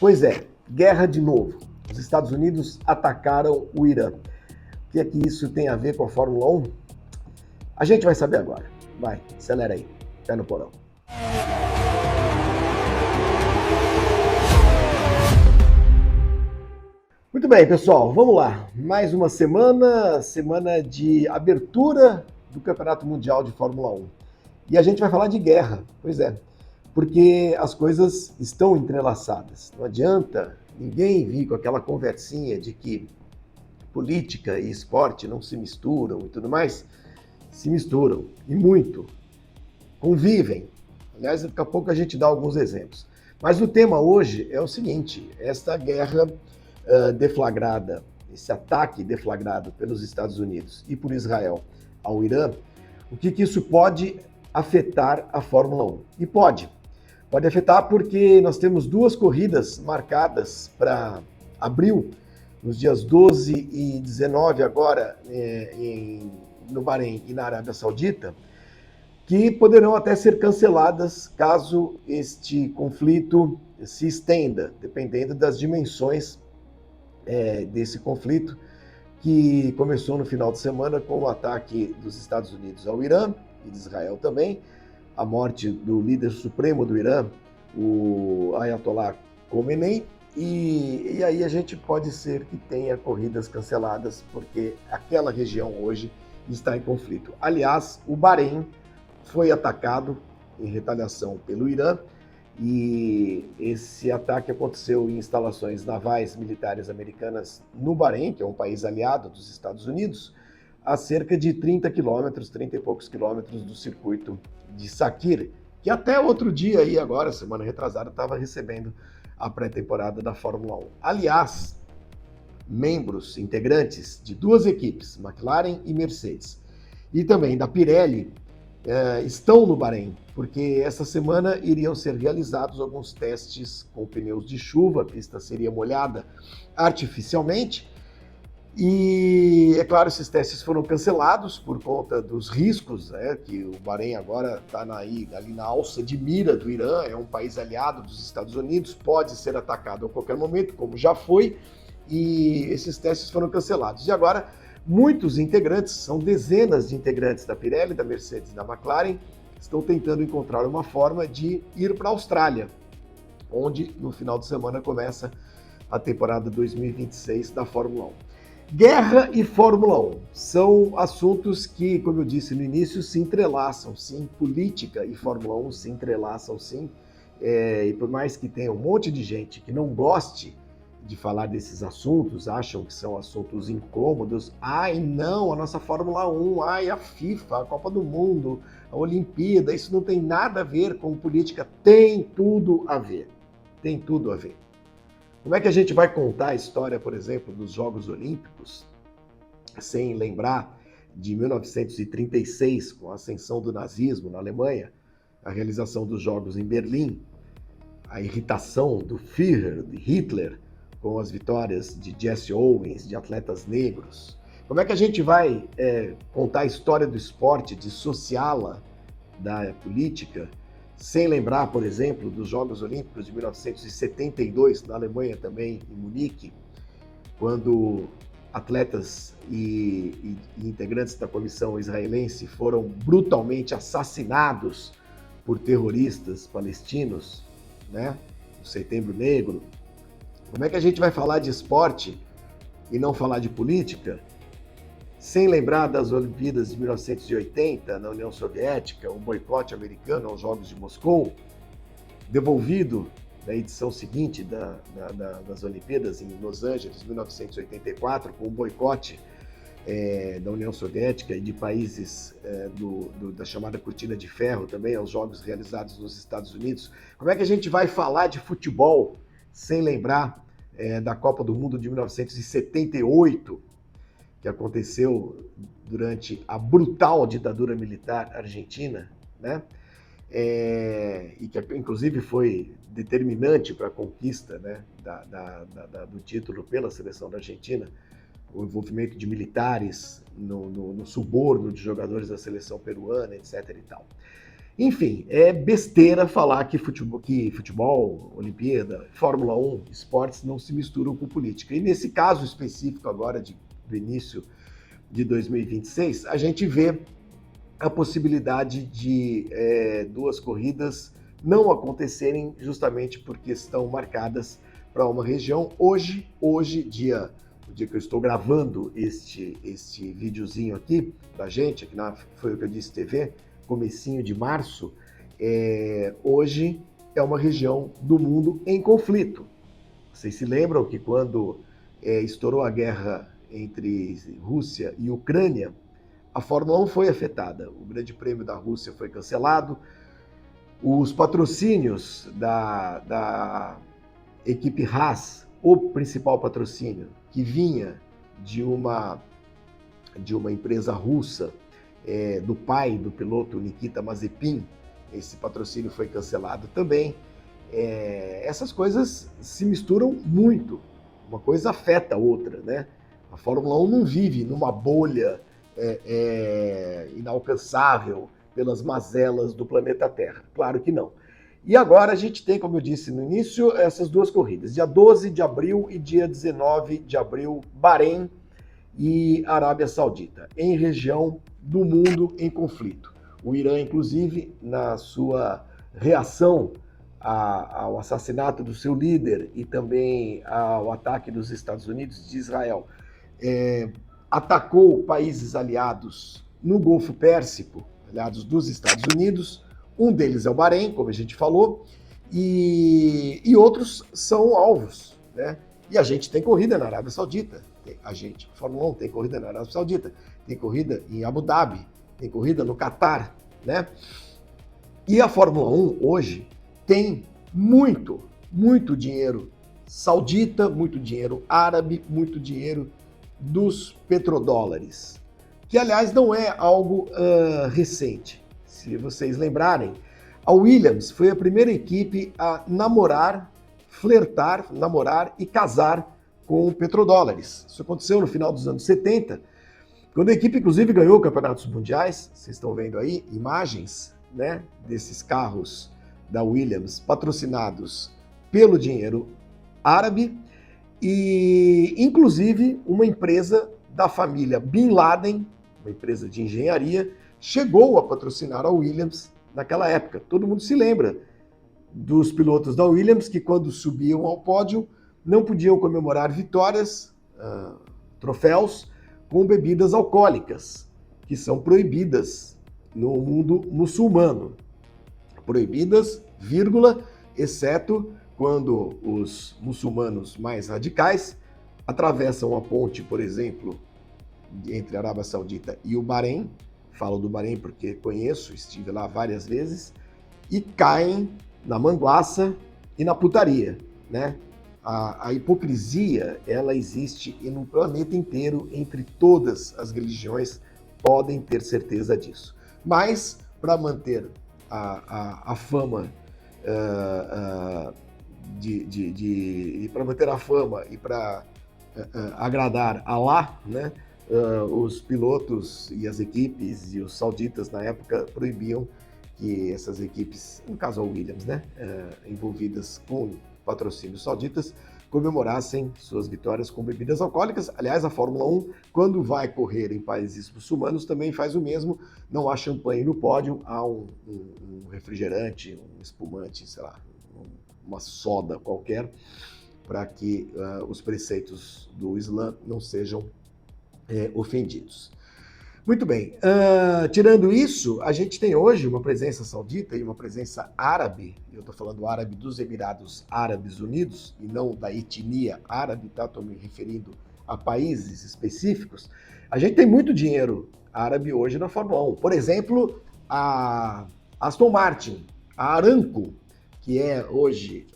Pois é, guerra de novo. Os Estados Unidos atacaram o Irã. O que é que isso tem a ver com a Fórmula 1? A gente vai saber agora. Vai, acelera aí. Pé no porão. Muito bem, pessoal, vamos lá. Mais uma semana de abertura do Campeonato Mundial de Fórmula 1. E a gente vai falar de guerra, pois é, porque as coisas estão entrelaçadas. Não adianta ninguém vir com aquela conversinha de que política e esporte não se misturam e tudo mais. Se misturam, e muito. Convivem. Aliás, daqui a pouco a gente dá alguns exemplos. Mas o tema hoje é o seguinte: esta guerra deflagrada, esse ataque deflagrado pelos Estados Unidos e por Israel ao Irã, o que isso pode afetar a Fórmula 1? E pode afetar porque nós temos duas corridas marcadas para abril, nos dias 12 e 19 agora, no Bahrein e na Arábia Saudita, que poderão até ser canceladas caso este conflito se estenda, dependendo das dimensões desse conflito, que começou no final de semana com o ataque dos Estados Unidos ao Irã e de Israel também, a morte do líder supremo do Irã, o Ayatollah Khomeini, e aí a gente pode ser que tenha corridas canceladas, porque aquela região hoje está em conflito. Aliás, o Bahrein foi atacado em retaliação pelo Irã, e esse ataque aconteceu em instalações navais militares americanas no Bahrein, que é um país aliado dos Estados Unidos, a cerca de 30 quilômetros, 30 e poucos quilômetros do circuito de Sakir, que até outro dia aí agora, semana retrasada, estava recebendo a pré-temporada da Fórmula 1. Aliás, membros, integrantes de duas equipes, McLaren e Mercedes, e também da Pirelli, estão no Bahrein, porque essa semana iriam ser realizados alguns testes com pneus de chuva, a pista seria molhada artificialmente, e é claro, esses testes foram cancelados por conta dos riscos, que o Bahrein agora está ali na alça de mira do Irã, é um país aliado dos Estados Unidos, pode ser atacado a qualquer momento, como já foi, e esses testes foram cancelados. E agora, muitos integrantes, são dezenas de integrantes da Pirelli, da Mercedes e da McLaren, estão tentando encontrar uma forma de ir para a Austrália, onde no final de semana começa a temporada 2026 da Fórmula 1. Guerra e Fórmula 1 são assuntos que, como eu disse no início, se entrelaçam, sim. Política e Fórmula 1 se entrelaçam, sim. E por mais que tenha um monte de gente que não goste de falar desses assuntos, acham que são assuntos incômodos. Ai, não, a nossa Fórmula 1, ai, a FIFA, a Copa do Mundo, a Olimpíada, isso não tem nada a ver com política. Tem tudo a ver. Tem tudo a ver. Como é que a gente vai contar a história, por exemplo, dos Jogos Olímpicos, sem lembrar de 1936, com a ascensão do nazismo na Alemanha, a realização dos Jogos em Berlim, a irritação do Führer, de Hitler, com as vitórias de Jesse Owens, de atletas negros? Como é que a gente vai contar a história do esporte, dissociá-la da política, sem lembrar, por exemplo, dos Jogos Olímpicos de 1972, na Alemanha também, em Munique, quando atletas e integrantes da comissão israelense foram brutalmente assassinados por terroristas palestinos, né? No Setembro Negro. Como é que a gente vai falar de esporte e não falar de política, sem lembrar das Olimpíadas de 1980 na União Soviética, o boicote americano aos Jogos de Moscou, devolvido na edição seguinte das Olimpíadas em Los Angeles, 1984, com o boicote da União Soviética e de países da chamada Cortina de Ferro também aos Jogos realizados nos Estados Unidos? Como é que a gente vai falar de futebol sem lembrar da Copa do Mundo de 1978, que aconteceu durante a brutal ditadura militar argentina, né? E que inclusive foi determinante para a conquista, né, do título pela seleção da Argentina, o envolvimento de militares no suborno de jogadores da seleção peruana, etc. e tal. Enfim, é besteira falar que futebol, Olimpíada, Fórmula 1, esportes não se misturam com política. E nesse caso específico agora do início de 2026, a gente vê a possibilidade de duas corridas não acontecerem justamente porque estão marcadas para uma região. Hoje o dia que eu estou gravando este videozinho aqui da gente, aqui na Foi o que eu disse TV, comecinho de março, hoje é uma região do mundo em conflito. Vocês se lembram que quando estourou a guerra entre Rússia e Ucrânia, a Fórmula 1 foi afetada. O Grande Prêmio da Rússia foi cancelado. Os patrocínios da equipe Haas, o principal patrocínio, que vinha de uma empresa russa, do pai do piloto Nikita Mazepin, esse patrocínio foi cancelado também. Essas coisas se misturam muito. Uma coisa afeta a outra, né? A Fórmula 1 não vive numa bolha inalcançável pelas mazelas do planeta Terra. Claro que não. E agora a gente tem, como eu disse no início, essas duas corridas. Dia 12 de abril e dia 19 de abril, Bahrein e Arábia Saudita, em região do mundo em conflito. O Irã, inclusive, na sua reação ao assassinato do seu líder e também ao ataque dos Estados Unidos de Israel, atacou países aliados no Golfo Pérsico, aliados dos Estados Unidos. Um deles é o Bahrein, como a gente falou, e outros são alvos, né? E a gente tem corrida na Arábia Saudita. A Fórmula 1 tem corrida na Arábia Saudita, tem corrida em Abu Dhabi, tem corrida no Catar, né? E a Fórmula 1 hoje tem muito dinheiro saudita, muito dinheiro árabe, muito dinheiro dos petrodólares, que aliás não é algo recente. Se vocês lembrarem, a Williams foi a primeira equipe a namorar e casar com petrodólares. Isso aconteceu no final dos anos 70, quando a equipe inclusive ganhou campeonatos mundiais. Vocês estão vendo aí imagens, né, desses carros da Williams patrocinados pelo dinheiro árabe. E, inclusive, uma empresa da família Bin Laden, uma empresa de engenharia, chegou a patrocinar a Williams naquela época. Todo mundo se lembra dos pilotos da Williams que, quando subiam ao pódio, não podiam comemorar vitórias, troféus, com bebidas alcoólicas, que são proibidas no mundo muçulmano. Proibidas, exceto quando os muçulmanos mais radicais atravessam a ponte, por exemplo, entre a Arábia Saudita e o Bahrein. Falo do Bahrein porque conheço, estive lá várias vezes, e caem na manguaça e na putaria, né? A hipocrisia, ela existe no planeta inteiro, entre todas as religiões, podem ter certeza disso. Mas, para manter a fama para manter a fama e para agradar Alá, né, os pilotos e as equipes e os sauditas na época proibiam que essas equipes, no caso a Williams, né, envolvidas com patrocínios sauditas, comemorassem suas vitórias com bebidas alcoólicas. Aliás, a Fórmula 1, quando vai correr em países muçulmanos, também faz o mesmo. Não há champanhe no pódio, há um refrigerante, um espumante, sei lá, uma soda qualquer, para que os preceitos do Islã não sejam ofendidos. Muito bem, tirando isso, a gente tem hoje uma presença saudita e uma presença árabe. Eu estou falando árabe dos Emirados Árabes Unidos e não da etnia árabe, tá? Estou me referindo a países específicos. A gente tem muito dinheiro árabe hoje na Fórmula 1. Por exemplo, a Aston Martin, a Aramco, que é hoje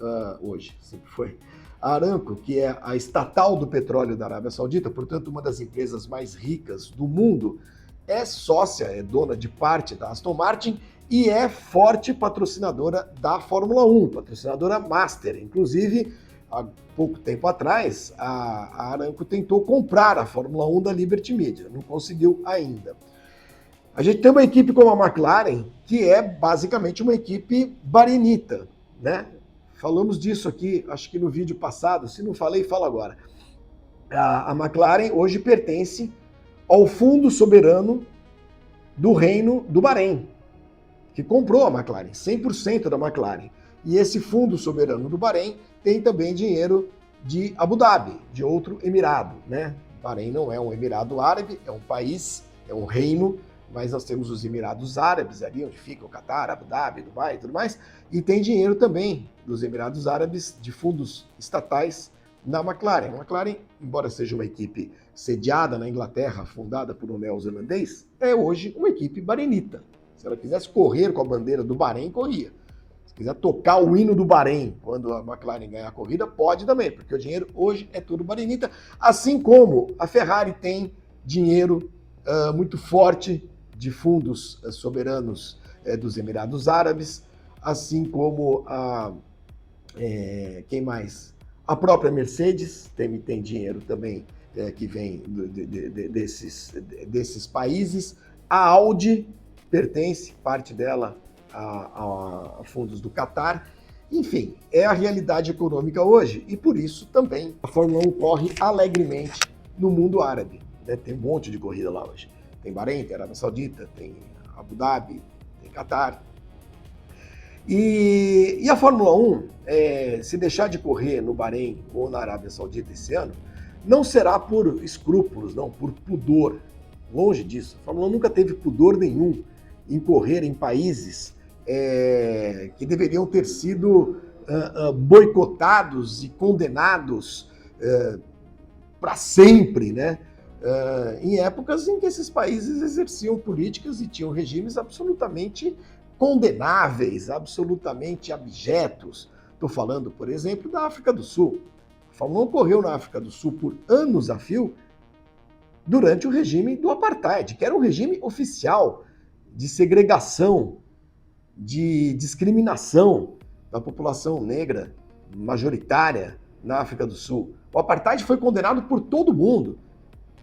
sempre foi, a Aramco, que é a estatal do petróleo da Arábia Saudita, portanto uma das empresas mais ricas do mundo, é sócia, é dona de parte da Aston Martin e é forte patrocinadora da Fórmula 1, patrocinadora master. Inclusive, há pouco tempo atrás, a Aramco tentou comprar a Fórmula 1 da Liberty Media, não conseguiu ainda. A gente tem uma equipe como a McLaren, que é basicamente uma equipe barenita, né? Falamos disso aqui, acho que no vídeo passado, se não falei, falo agora. A McLaren hoje pertence ao Fundo Soberano do Reino do Bahrein, que comprou a McLaren, 100% da McLaren. E esse Fundo Soberano do Bahrein tem também dinheiro de Abu Dhabi, de outro emirado, né? Bahrein não é um emirado árabe, é um país, é um reino, mas nós temos os Emirados Árabes ali, onde fica o Catar, Abu Dhabi, Dubai e tudo mais, e tem dinheiro também dos Emirados Árabes de fundos estatais na McLaren. A McLaren, embora seja uma equipe sediada na Inglaterra, fundada por um neozelandês, é hoje uma equipe barenita. Se ela quisesse correr com a bandeira do Bahrein, corria. Se quiser tocar o hino do Bahrein quando a McLaren ganhar a corrida, pode também, porque o dinheiro hoje é tudo barenita, assim como a Ferrari tem dinheiro muito forte de fundos soberanos dos Emirados Árabes, assim como quem mais? A própria Mercedes tem dinheiro também que vem desses países. A Audi pertence, parte dela, a fundos do Catar. Enfim, é a realidade econômica hoje e por isso também a Fórmula 1 corre alegremente no mundo árabe, né? Tem um monte de corrida lá hoje. Tem Bahrein, tem Arábia Saudita, tem Abu Dhabi, tem Catar. E a Fórmula 1, se deixar de correr no Bahrein ou na Arábia Saudita esse ano, não será por escrúpulos, não, por pudor. Longe disso. A Fórmula 1 nunca teve pudor nenhum em correr em países que deveriam ter sido boicotados e condenados para sempre, né? Em épocas em que esses países exerciam políticas e tinham regimes absolutamente condenáveis, absolutamente abjetos. Estou falando, por exemplo, da África do Sul. A Fórmula 1 correu na África do Sul por anos a fio durante o regime do Apartheid, que era um regime oficial de segregação, de discriminação da população negra majoritária na África do Sul. O Apartheid foi condenado por todo mundo.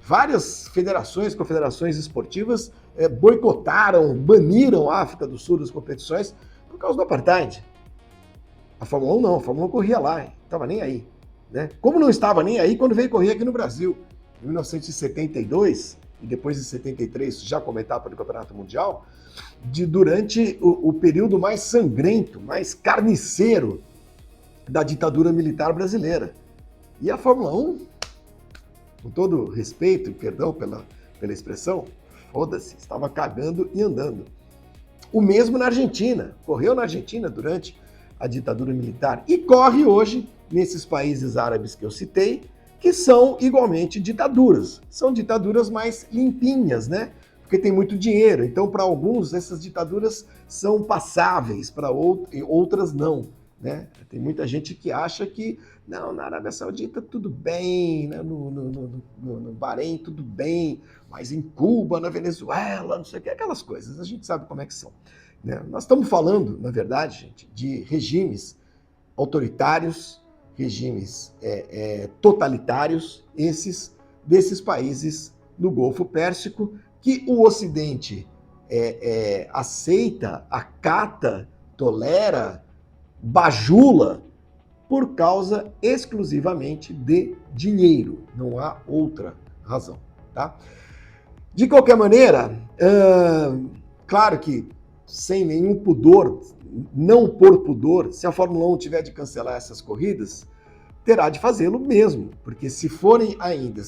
Várias federações, confederações esportivas boicotaram, baniram a África do Sul das competições por causa do Apartheid. A Fórmula 1 não, a Fórmula 1 corria lá, estava nem aí. Né? Como não estava nem aí quando veio correr aqui no Brasil. Em 1972, e depois de 73, já como etapa do Campeonato Mundial, durante o período mais sangrento, mais carniceiro da ditadura militar brasileira. E a Fórmula 1, com todo respeito e perdão pela expressão, foda-se, estava cagando e andando. O mesmo na Argentina, correu na Argentina durante a ditadura militar e corre hoje nesses países árabes que eu citei, que são igualmente ditaduras. São ditaduras mais limpinhas, né? Porque tem muito dinheiro. Então, para alguns, essas ditaduras são passáveis, para outras não. Né? Tem muita gente que acha que não, na Arábia Saudita tudo bem, né? no Bahrein tudo bem, mas em Cuba, na Venezuela, não sei o que, aquelas coisas. A gente sabe como é que são. Né? Nós estamos falando, na verdade, gente, de regimes autoritários, regimes totalitários, desses países no Golfo Pérsico, que o Ocidente aceita, acata, tolera, bajula, por causa exclusivamente de dinheiro. Não há outra razão. Tá? De qualquer maneira, claro que sem nenhum pudor, não por pudor, se a Fórmula 1 tiver de cancelar essas corridas, terá de fazê-lo mesmo, porque se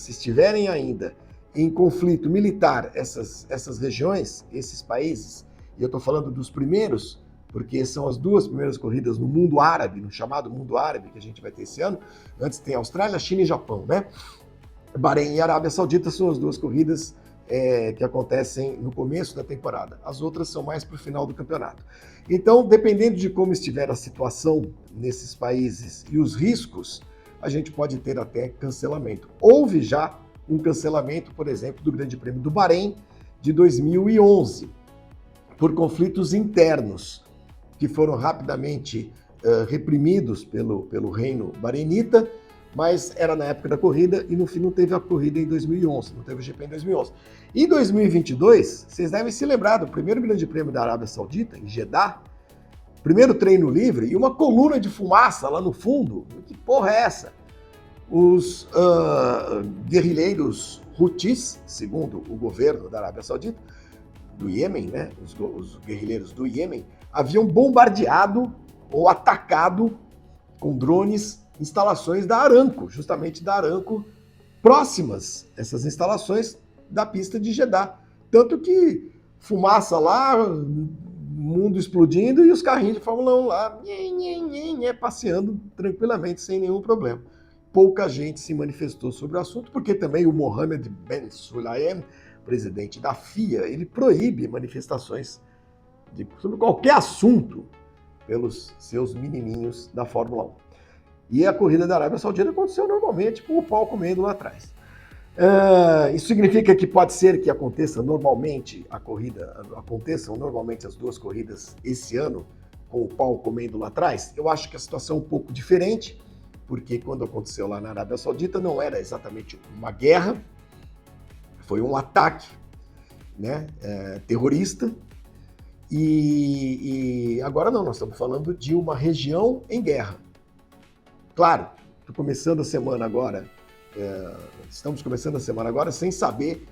estiverem ainda em conflito militar essas regiões, esses países, e eu estou falando dos primeiros, porque são as duas primeiras corridas no mundo árabe, no chamado mundo árabe que a gente vai ter esse ano. Antes tem Austrália, China e Japão, né? Bahrein e Arábia Saudita são as duas corridas que acontecem no começo da temporada. As outras são mais para o final do campeonato. Então, dependendo de como estiver a situação nesses países e os riscos, a gente pode ter até cancelamento. Houve já um cancelamento, por exemplo, do Grande Prêmio do Bahrein de 2011, por conflitos internos, que foram rapidamente reprimidos pelo reino barenita, mas era na época da corrida e no fim não teve a corrida em 2011, não teve o GP em 2011. Em 2022, vocês devem se lembrar do primeiro Grande Prêmio da Arábia Saudita, em Jeddah, primeiro treino livre e uma coluna de fumaça lá no fundo. Que porra é essa? Os guerrilheiros Houthis, segundo o governo da Arábia Saudita, do Iêmen, né? Os guerrilheiros do Iêmen, haviam bombardeado ou atacado com drones instalações da Aramco, justamente da Aramco, próximas, essas instalações da pista de Jeddah. Tanto que fumaça lá, mundo explodindo e os carrinhos de Fórmula 1 lá, passeando tranquilamente, sem nenhum problema. Pouca gente se manifestou sobre o assunto, porque também o Mohammed Ben Sulayem, presidente da FIA, ele proíbe manifestações sobre qualquer assunto pelos seus menininhos da Fórmula 1. E a corrida da Arábia Saudita aconteceu normalmente, com o pau comendo lá atrás. Isso significa que pode ser que aconteçam normalmente as duas corridas esse ano, com o pau comendo lá atrás? Eu acho que a situação é um pouco diferente, porque quando aconteceu lá na Arábia Saudita não era exatamente uma guerra, foi um ataque, né, terrorista, e agora não, nós estamos falando de uma região em guerra. Claro, estou começando a semana agora, estamos começando a semana agora sem saber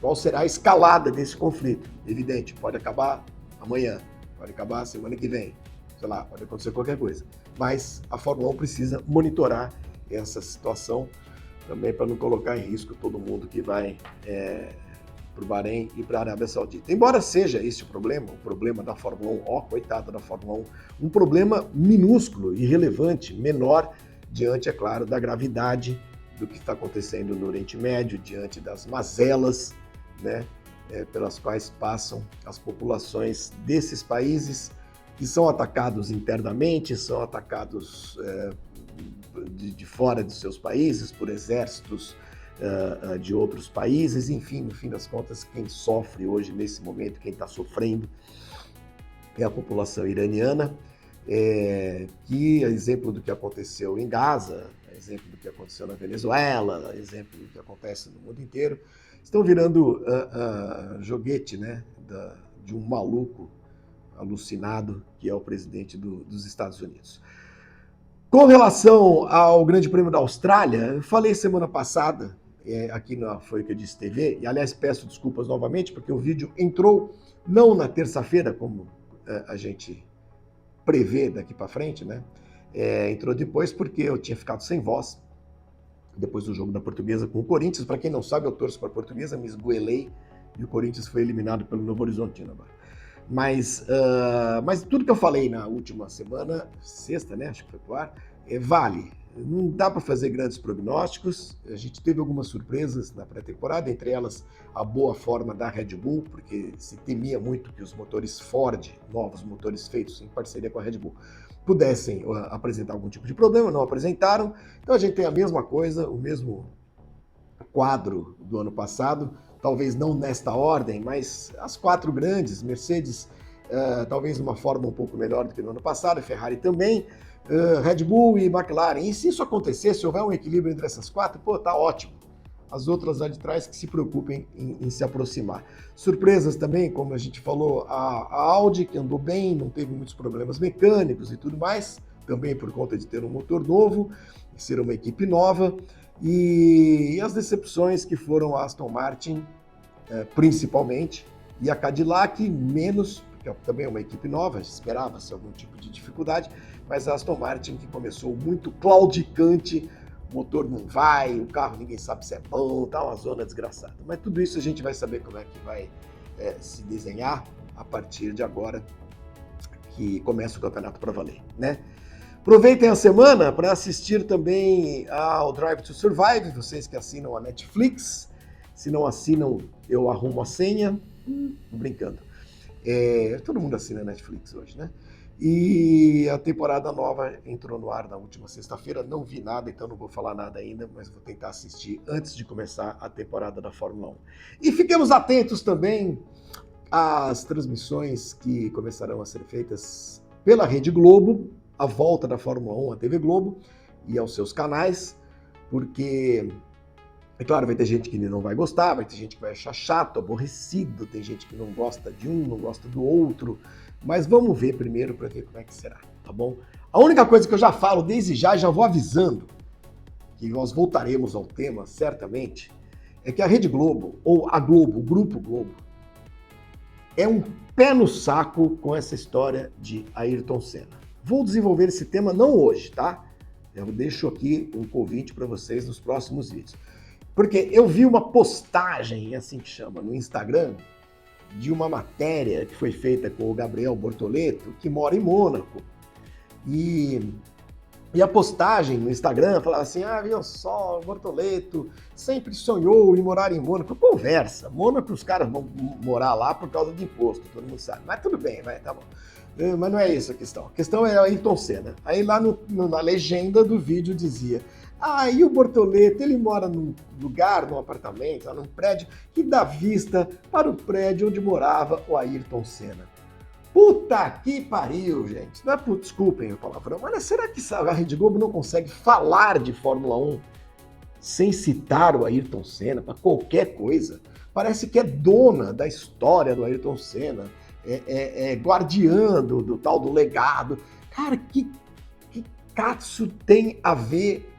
qual será a escalada desse conflito. Evidente, pode acabar amanhã, pode acabar semana que vem, sei lá, pode acontecer qualquer coisa. Mas a Fórmula 1 precisa monitorar essa situação também para não colocar em risco todo mundo que vai para o Bahrein e para a Arábia Saudita. Embora seja esse o problema da Fórmula 1, coitada da Fórmula 1, um problema minúsculo, irrelevante, menor, diante, é claro, da gravidade do que está acontecendo no Oriente Médio, diante das mazelas, né, pelas quais passam as populações desses países, que são atacados internamente, são atacados de fora de seus países, por exércitos de outros países, enfim, no fim das contas, quem sofre hoje, nesse momento, quem está sofrendo é a população iraniana, que é exemplo do que aconteceu em Gaza, é exemplo do que aconteceu na Venezuela, é exemplo do que acontece no mundo inteiro, estão virando joguete, né, de um maluco alucinado que é o presidente dos Estados Unidos. Com relação ao Grande Prêmio da Austrália, eu falei semana passada, aqui na Foi o que eu disse TV, e aliás peço desculpas novamente, porque o vídeo entrou não na terça-feira, como a gente prevê daqui para frente, né? Entrou depois porque eu tinha ficado sem voz, depois do jogo da Portuguesa com o Corinthians. Para quem não sabe, eu torço para a Portuguesa, me esgoelei, e o Corinthians foi eliminado pelo Novo Horizontino agora. Mas tudo que eu falei na última semana, sexta, né, acho que foi pro ar, vale. Não dá para fazer grandes prognósticos. A gente teve algumas surpresas na pré-temporada, entre elas a boa forma da Red Bull, porque se temia muito que os motores Ford, novos motores feitos em parceria com a Red Bull, pudessem apresentar algum tipo de problema, não apresentaram. Então a gente tem a mesma coisa, o mesmo quadro do ano passado, talvez não nesta ordem, mas as quatro grandes, Mercedes, talvez uma forma um pouco melhor do que no ano passado, Ferrari também, Red Bull e McLaren. E se isso acontecer, se houver um equilíbrio entre essas quatro, tá ótimo. As outras lá de trás que se preocupem em se aproximar. Surpresas também, como a gente falou, a Audi, que andou bem, não teve muitos problemas mecânicos e tudo mais, também por conta de ter um motor novo, ser uma equipe nova. E as decepções que foram a Aston Martin, principalmente, e a Cadillac menos, porque também é uma equipe nova, esperava-se algum tipo de dificuldade, mas a Aston Martin que começou muito claudicante, o motor não vai, o carro ninguém sabe se é bom, tá uma zona desgraçada. Mas tudo isso a gente vai saber como é que vai se desenhar a partir de agora que começa o campeonato para valer, né? Aproveitem a semana para assistir também ao Drive to Survive, vocês que assinam a Netflix. Se não assinam, eu arrumo a senha. Tô brincando. Todo mundo assina a Netflix hoje, né? E a temporada nova entrou no ar na última sexta-feira. Não vi nada, então não vou falar nada ainda, mas vou tentar assistir antes de começar a temporada da Fórmula 1. E fiquemos atentos também às transmissões que começarão a ser feitas pela Rede Globo, a volta da Fórmula 1 à TV Globo, ir aos seus canais, porque, é claro, vai ter gente que não vai gostar, vai ter gente que vai achar chato, aborrecido, tem gente que não gosta de um, não gosta do outro, mas vamos ver primeiro para ver como é que será, tá bom? A única coisa que eu já falo desde já vou avisando, que nós voltaremos ao tema, certamente, é que a Rede Globo, ou a Globo, o Grupo Globo, é um pé no saco com essa história de Ayrton Senna. Vou desenvolver esse tema não hoje, tá? Eu deixo aqui um convite para vocês nos próximos vídeos. Porque eu vi uma postagem, assim que chama, no Instagram, de uma matéria que foi feita com o Gabriel Bortoleto, que mora em Mônaco. E a postagem no Instagram falava assim, viu só, o Bortoleto sempre sonhou em morar em Mônaco. Conversa, Mônaco os caras vão morar lá por causa de imposto, todo mundo sabe. Mas tudo bem, vai, tá bom. Mas não é isso a questão. A questão é Ayrton Senna. Aí lá na legenda do vídeo dizia, e o Bortoleto, ele mora num lugar, num apartamento, num prédio, que dá vista para o prédio onde morava o Ayrton Senna. Puta que pariu, gente. Não é desculpem o palavrão, mas será que a Rede Globo não consegue falar de Fórmula 1 sem citar o Ayrton Senna para qualquer coisa? Parece que é dona da história do Ayrton Senna, guardiã do tal do legado. Cara, que catso tem a ver,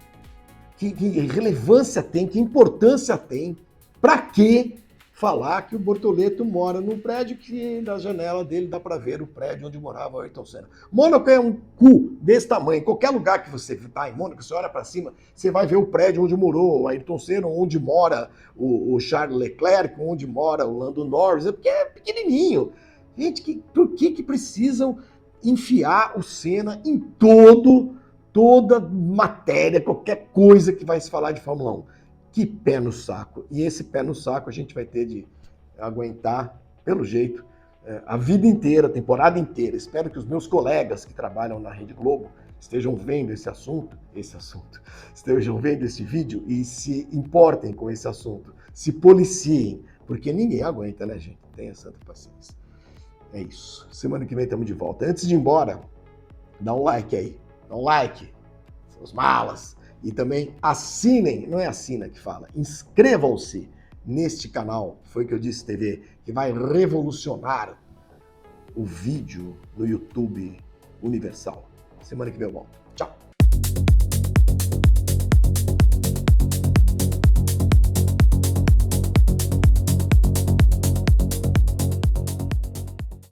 que relevância tem, que importância tem, para que falar que o Bortoleto mora num prédio que da janela dele dá para ver o prédio onde morava o Ayrton Senna. Mônaco é um cu desse tamanho. Qualquer lugar que você está em Mônaco, você olha para cima, você vai ver o prédio onde morou o Ayrton Senna, onde mora o Charles Leclerc, onde mora o Lando Norris, porque é pequenininho. Gente, por que precisam enfiar o Senna em toda matéria, qualquer coisa que vai se falar de Fórmula 1? Que pé no saco. E esse pé no saco a gente vai ter de aguentar, pelo jeito, a vida inteira, a temporada inteira. Espero que os meus colegas que trabalham na Rede Globo estejam vendo esse assunto, estejam vendo esse vídeo e se importem com esse assunto, se policiem, porque ninguém aguenta, né, gente? Tenha santa paciência. É isso. Semana que vem estamos de volta. Antes de ir embora, dá um like aí. Dá um like. Seus malas. E também assinem, não é assina que fala, inscrevam-se neste canal, Foi o que eu disse TV, que vai revolucionar o vídeo no YouTube universal. Semana que vem eu volto. Tchau!